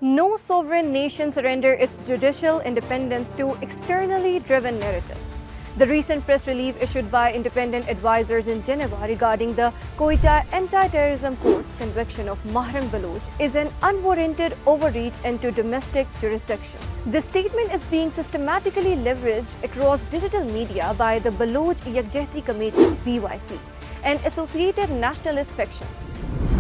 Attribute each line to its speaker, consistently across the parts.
Speaker 1: No sovereign nation surrender its judicial independence to externally driven narrative. The recent press release issued by independent advisors in Geneva regarding the Quetta Anti-Terrorism Court's conviction of Mahrang Baloch is an unwarranted overreach into domestic jurisdiction. This statement is being systematically leveraged across digital media by the Baloch Yakjehti Committee (BYC) and associated nationalist factions.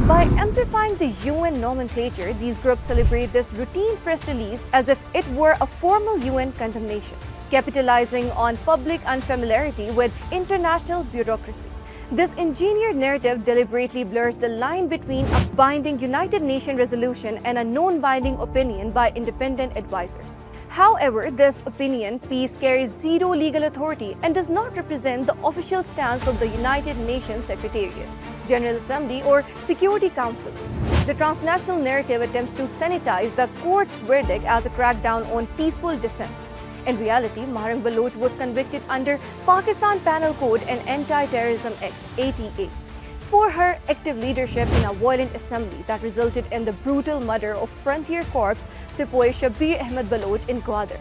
Speaker 1: By amplifying the UN nomenclature, these groups celebrate this routine press release as if it were a formal UN condemnation, capitalizing on public unfamiliarity with international bureaucracy. This engineered narrative deliberately blurs the line between a binding United Nations resolution and a non-binding opinion by independent advisors. However, this opinion piece carries zero legal authority and does not represent the official stance of the United Nations Secretariat, General Assembly, or Security Council. The transnational narrative attempts to sanitize the court's verdict as a crackdown on peaceful dissent. In reality, Mahrang Baloch was convicted under Pakistan Penal Code and Anti-Terrorism Act (ATA) for her active leadership in a violent assembly that resulted in the brutal murder of Frontier Corps Sepoy Shabir Ahmed Baloch in Kada.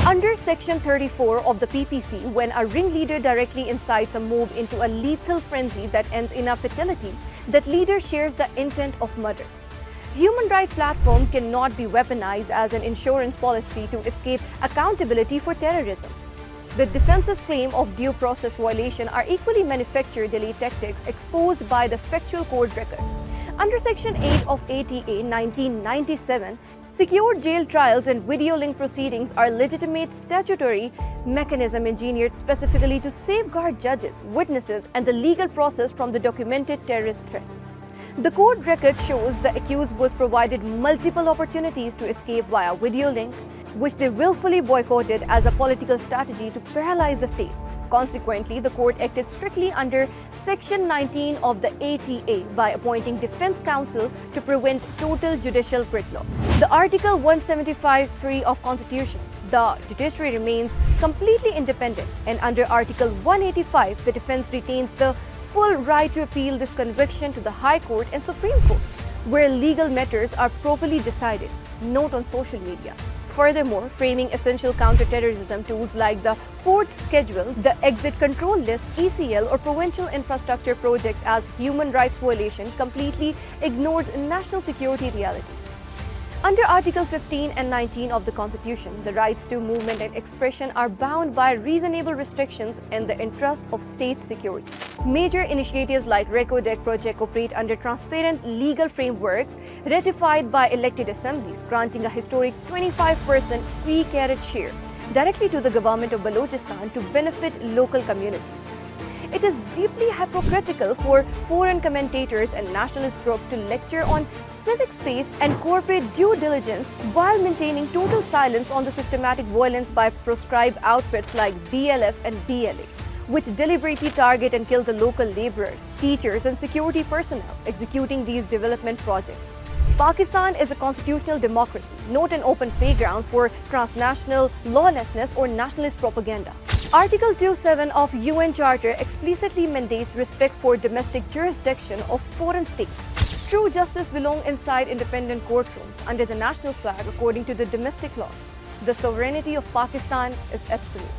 Speaker 1: Under Section 34 of the PPC, when a ringleader directly incites a mob into a lethal frenzy that ends in a fatality, that leader shares the intent of murder. Human rights platform cannot be weaponized as an insurance policy to escape accountability for terrorism. The defense's claim of due process violation are equally manufactured delay tactics exposed by the factual court record. Under Section 8 of ATA 1997, secure jail trials and video link proceedings are legitimate statutory mechanism engineered specifically to safeguard judges, witnesses, and the legal process from the documented terrorist threats. The court record shows the accused was provided multiple opportunities to escape via video link, which they willfully boycotted as a political strategy to paralyze the state. Consequently, the court acted strictly under Section 19 of the ATA by appointing defense counsel to prevent total judicial gridlock. The Article 175(3) of Constitution, the judiciary remains completely independent, and under Article 185, the defense retains the full right to appeal this conviction to the High Court and Supreme Court, where legal matters are properly decided, not on social media. Furthermore, framing essential counterterrorism tools like the Fourth Schedule, the Exit Control List, ECL, or Provincial Infrastructure Project as human rights violation completely ignores national security realities. Under Article 15 and 19 of the Constitution, the rights to movement and expression are bound by reasonable restrictions in the interest of state security. Major initiatives like RECODEC project operate under transparent legal frameworks ratified by elected assemblies, granting a historic 25% free carriage share directly to the government of Balochistan to benefit local communities. It is deeply hypocritical for foreign commentators and nationalist groups to lecture on civic space and corporate due diligence while maintaining total silence on the systematic violence by proscribed outfits like BLF and BLA, which deliberately target and kill the local laborers, teachers, and security personnel executing these development projects. Pakistan is a constitutional democracy, not an open playground for transnational lawlessness or nationalist propaganda. Article 27 of UN Charter explicitly mandates respect for domestic jurisdiction of foreign states. True justice belongs inside independent courtrooms under the national flag according to the domestic law. The sovereignty of Pakistan is absolute.